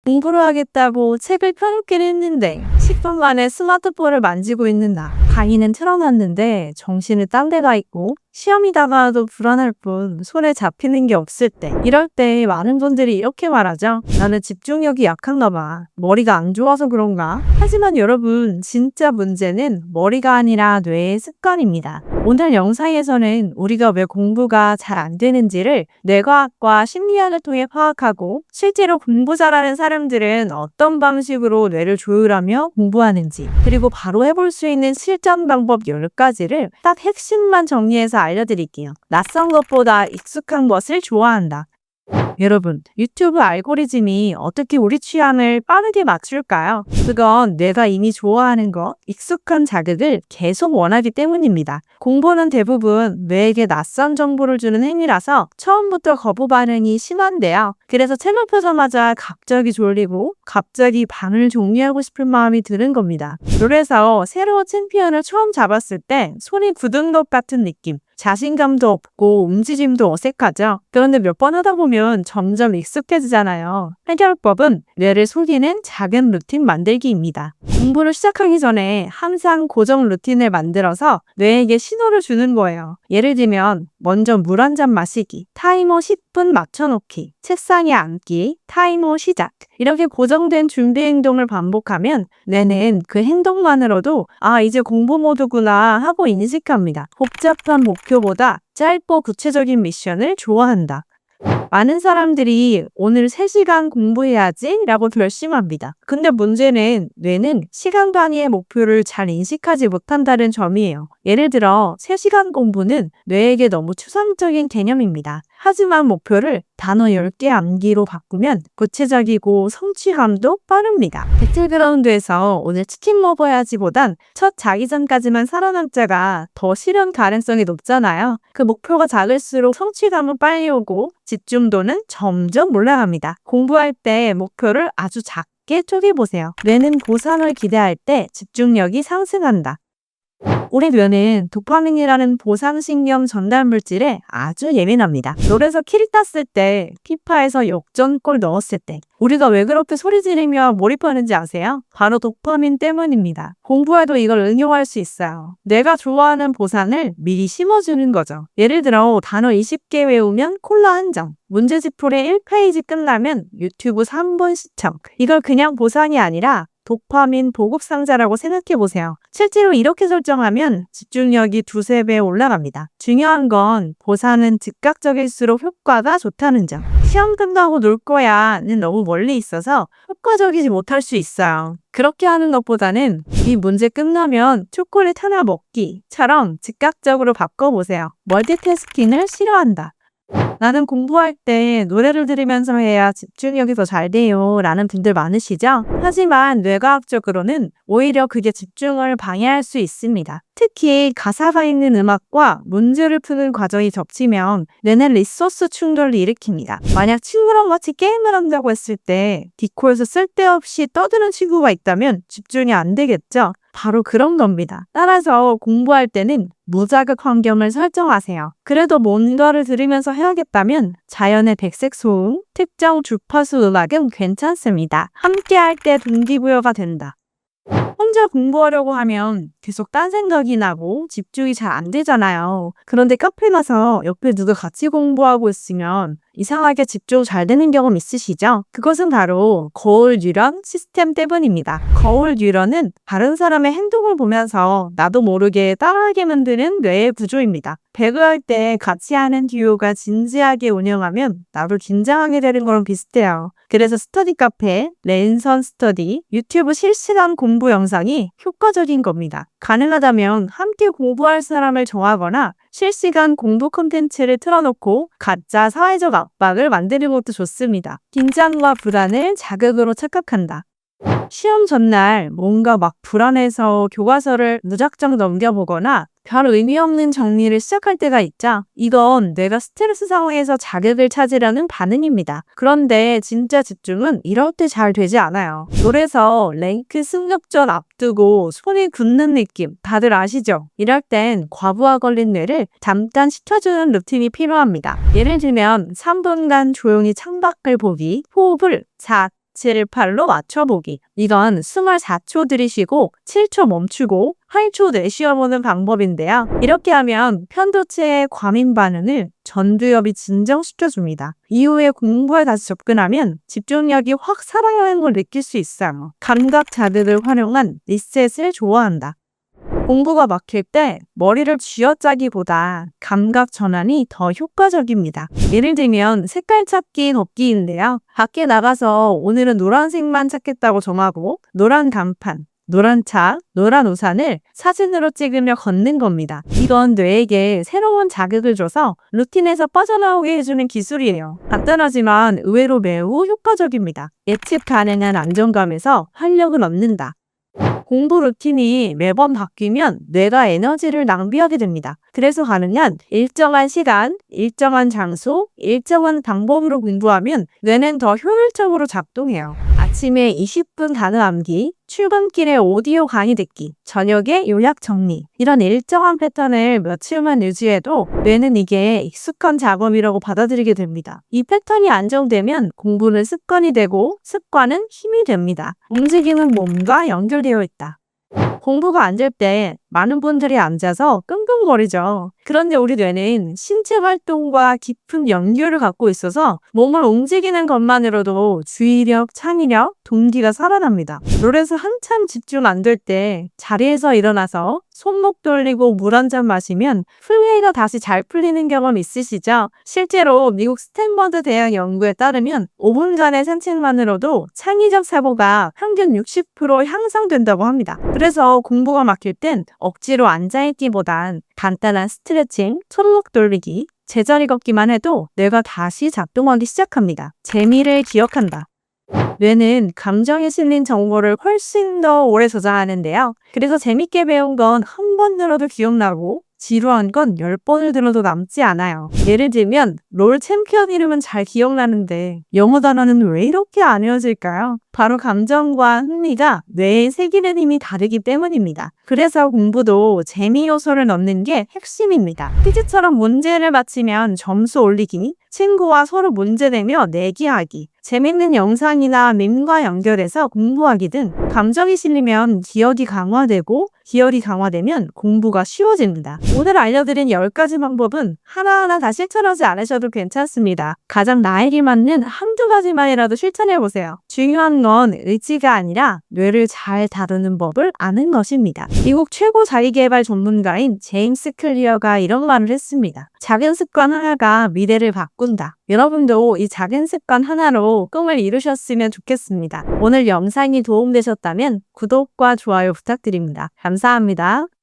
공부를 하겠다고 책을 펴놓긴 했는데 10분 만에 스마트폰을 만지고 있는 나. 강의는 틀어놨는데 정신은 딴 데가 있고 시험이다가도 불안할 뿐 손에 잡히는 게 없을 때. 이럴 때 많은 분들이 이렇게 말하죠. 나는 집중력이 약한가 봐. 머리가 안 좋아서 그런가? 하지만 여러분, 진짜 문제는 머리가 아니라 뇌의 습관입니다. 오늘 영상에서는 우리가 왜 공부가 잘 안 되는지를 뇌과학과 심리학을 통해 파악하고 실제로 공부 잘하는 사람들은 어떤 방식으로 뇌를 조율하며 공부하는지, 그리고 바로 해볼 수 있는 실전 방법 10가지를 딱 핵심만 정리해서 알려드릴게요. 낯선 것보다 익숙한 것을 좋아한다. 여러분, 유튜브 알고리즘이 어떻게 우리 취향을 빠르게 맞출까요? 그건 뇌가 이미 좋아하는 것, 익숙한 자극을 계속 원하기 때문입니다. 공부는 대부분 뇌에게 낯선 정보를 주는 행위라서 처음부터 거부 반응이 심한데요. 그래서 책을 펴자마자 갑자기 졸리고 갑자기 방을 정리하고 싶은 마음이 드는 겁니다. 그래서 새로운 챔피언을 처음 잡았을 때 손이 굳은 것 같은 느낌. 자신감도 없고 움직임도 어색하죠. 그런데 몇 번 하다 보면 점점 익숙해지잖아요. 해결법은 뇌를 속이는 작은 루틴 만들기입니다. 공부를 시작하기 전에 항상 고정 루틴을 만들어서 뇌에게 신호를 주는 거예요. 예를 들면 먼저 물 한 잔 마시기, 타이머 10분 맞춰놓기, 책상에 앉기, 타이머 시작. 이렇게 고정된 준비 행동을 반복하면 뇌는 그 행동만으로도 이제 공부 모드구나 하고 인식합니다. 복잡한 목표보다 짧고 구체적인 미션을 좋아한다. 많은 사람들이 오늘 3시간 공부해야지 라고 결심합니다. 근데 문제는 뇌는 시간 단위의 목표를 잘 인식하지 못한다는 점이에요. 예를 들어 3시간 공부는 뇌에게 너무 추상적인 개념입니다. 하지만 목표를 단어 10개 암기로 바꾸면 구체적이고 성취감도 빠릅니다. 배틀그라운드에서 오늘 치킨 먹어야지 보단 첫 자기 전까지만 살아남자가 더 실현 가능성이 높잖아요. 그 목표가 작을수록 성취감은 빨리 오고 집중도는 점점 올라갑니다. 공부할 때 목표를 아주 작게 쪼개보세요. 뇌는 보상을 기대할 때 집중력이 상승한다. 우리 뇌는 도파민이라는 보상신경 전달 물질에 아주 예민합니다. 롤에서 킬 땄을 때, 피파에서 역전골 넣었을 때, 우리가 왜 그렇게 소리 지르며 몰입하는지 아세요? 바로 도파민 때문입니다. 공부에도 이걸 응용할 수 있어요. 내가 좋아하는 보상을 미리 심어주는 거죠. 예를 들어 단어 20개 외우면 콜라 한 잔, 문제집풀이 1페이지 끝나면 유튜브 3분 시청. 이걸 그냥 보상이 아니라 도파민 보급 상자라고 생각해보세요. 실제로 이렇게 설정하면 집중력이 2~3배 올라갑니다. 중요한 건 보상은 즉각적일수록 효과가 좋다는 점. 시험 끝나고 놀 거야는 너무 멀리 있어서 효과적이지 못할 수 있어요. 그렇게 하는 것보다는 이 문제 끝나면 초콜릿 하나 먹기처럼 즉각적으로 바꿔보세요. 멀티태스킹을 싫어한다. 나는 공부할 때 노래를 들으면서 해야 집중력이 더 잘 돼요 라는 분들 많으시죠? 하지만 뇌과학적으로는 오히려 그게 집중을 방해할 수 있습니다. 특히 가사가 있는 음악과 문제를 푸는 과정이 겹치면 뇌는 리소스 충돌을 일으킵니다. 만약 친구랑 같이 게임을 한다고 했을 때 디코에서 쓸데없이 떠드는 친구가 있다면 집중이 안 되겠죠? 바로 그런 겁니다. 따라서 공부할 때는 무자극 환경을 설정하세요. 그래도 뭔가를 들으면서 해야겠다면 자연의 백색 소음, 특정 주파수 음악은 괜찮습니다. 함께 할 때 동기부여가 된다. 혼자 공부하려고 하면 계속 딴 생각이 나고 집중이 잘 안 되잖아요. 그런데 카페 가서 옆에 누가 같이 공부하고 있으면 이상하게 집중 잘 되는 경험 있으시죠? 그것은 바로 거울 뉴런 시스템 때문입니다. 거울 뉴런은 다른 사람의 행동을 보면서 나도 모르게 따라하게 만드는 뇌의 구조입니다. 배그할 때 같이 하는 듀오가 진지하게 운영하면 나도 긴장하게 되는 거랑 비슷해요. 그래서 스터디 카페, 랜선 스터디, 유튜브 실시간 공부 영상이 효과적인 겁니다. 가능하다면 함께 공부할 사람을 정하거나 실시간 공부 콘텐츠를 틀어놓고 가짜 사회적 압박을 만드는 것도 좋습니다. 긴장과 불안을 자극으로 착각한다. 시험 전날 뭔가 막 불안해서 교과서를 무작정 넘겨보거나 별 의미 없는 정리를 시작할 때가 있죠. 이건 뇌가 스트레스 상황에서 자극을 찾으려는 반응입니다. 그런데 진짜 집중은 이럴 때 잘 되지 않아요. 그래서 랭크 승격전 앞두고 손이 굳는 느낌 다들 아시죠? 이럴 땐 과부하 걸린 뇌를 잠깐 식혀주는 루틴이 필요합니다. 예를 들면 3분간 조용히 창밖을 보기, 호흡을 4, 7, 8로 맞춰보기. 이건 숨을 4초 들이쉬고 7초 멈추고 8초 내쉬어보는 방법인데요. 이렇게 하면 편도체의 과민 반응을 전두엽이 진정시켜줍니다. 이후에 공부에 다시 접근하면 집중력이 확 살아나는 걸 느낄 수 있어요. 감각 자극을 활용한 리셋을 좋아한다. 공부가 막힐 때 머리를 쥐어짜기보다 감각 전환이 더 효과적입니다. 예를 들면 색깔 찾기 걷기인데요. 밖에 나가서 오늘은 노란색만 찾겠다고 정하고 노란 간판, 노란 차, 노란 우산을 사진으로 찍으며 걷는 겁니다. 이건 뇌에게 새로운 자극을 줘서 루틴에서 빠져나오게 해주는 기술이에요. 간단하지만 의외로 매우 효과적입니다. 예측 가능한 안정감에서 활력을 얻는다. 공부 루틴이 매번 바뀌면 뇌가 에너지를 낭비하게 됩니다. 그래서 가능한 일정한 시간, 일정한 장소, 일정한 방법으로 공부하면 뇌는 더 효율적으로 작동해요. 아침에 20분 단어 암기, 출근길에 오디오 강의 듣기, 저녁에 요약 정리. 이런 일정한 패턴을 며칠만 유지해도 뇌는 이게 익숙한 작업이라고 받아들이게 됩니다. 이 패턴이 안정되면 공부는 습관이 되고 습관은 힘이 됩니다. 움직이는 몸과 연결되어 있다. 공부가 안 될 때 많은 분들이 앉아서 끙끙거리죠. 그런데 우리 뇌는 신체 활동과 깊은 연결을 갖고 있어서 몸을 움직이는 것만으로도 주의력, 창의력, 동기가 살아납니다. 롤에서 한참 집중 안 될 때 자리에서 일어나서 손목 돌리고 물 한 잔 마시면 풀웨이가 다시 잘 풀리는 경험 있으시죠? 실제로 미국 스탠퍼드 대학 연구에 따르면 5분간의 산책만으로도 창의적 사고가 평균 60% 향상된다고 합니다. 그래서 공부가 막힐 땐 억지로 앉아있기보단 간단한 스트레칭, 손목 돌리기, 제자리 걷기만 해도 뇌가 다시 작동하기 시작합니다. 재미를 기억한다. 뇌는 감정에 실린 정보를 훨씬 더 오래 저장하는데요. 그래서 재밌게 배운 건 한 번 들어도 기억나고 지루한 건 10번을 들어도 남지 않아요. 예를 들면 롤 챔피언 이름은 잘 기억나는데 영어 단어는 왜 이렇게 안 외워질까요? 바로 감정과 흥미가 뇌에 새기는 힘이 다르기 때문입니다. 그래서 공부도 재미 요소를 넣는 게 핵심입니다. 퀴즈처럼 문제를 맞히면 점수 올리기, 친구와 서로 문제 내며 내기하기, 재밌는 영상이나 밈과 연결해서 공부하기 등 감정이 실리면 기억이 강화되고 기억이 강화되면 공부가 쉬워집니다. 오늘 알려드린 10가지 방법은 하나하나 다 실천하지 않으셔도 괜찮습니다. 가장 나에게 맞는 한두 가지만이라도 실천해보세요. 중요한 건 의지가 아니라 뇌를 잘 다루는 법을 아는 것입니다. 미국 최고 자기계발 전문가인 제임스 클리어가 이런 말을 했습니다. 작은 습관 하나가 미래를 바꾼다. 여러분도 이 작은 습관 하나로 꿈을 이루셨으면 좋겠습니다. 오늘 영상이 도움되셨다면 구독과 좋아요 부탁드립니다. 감사합니다.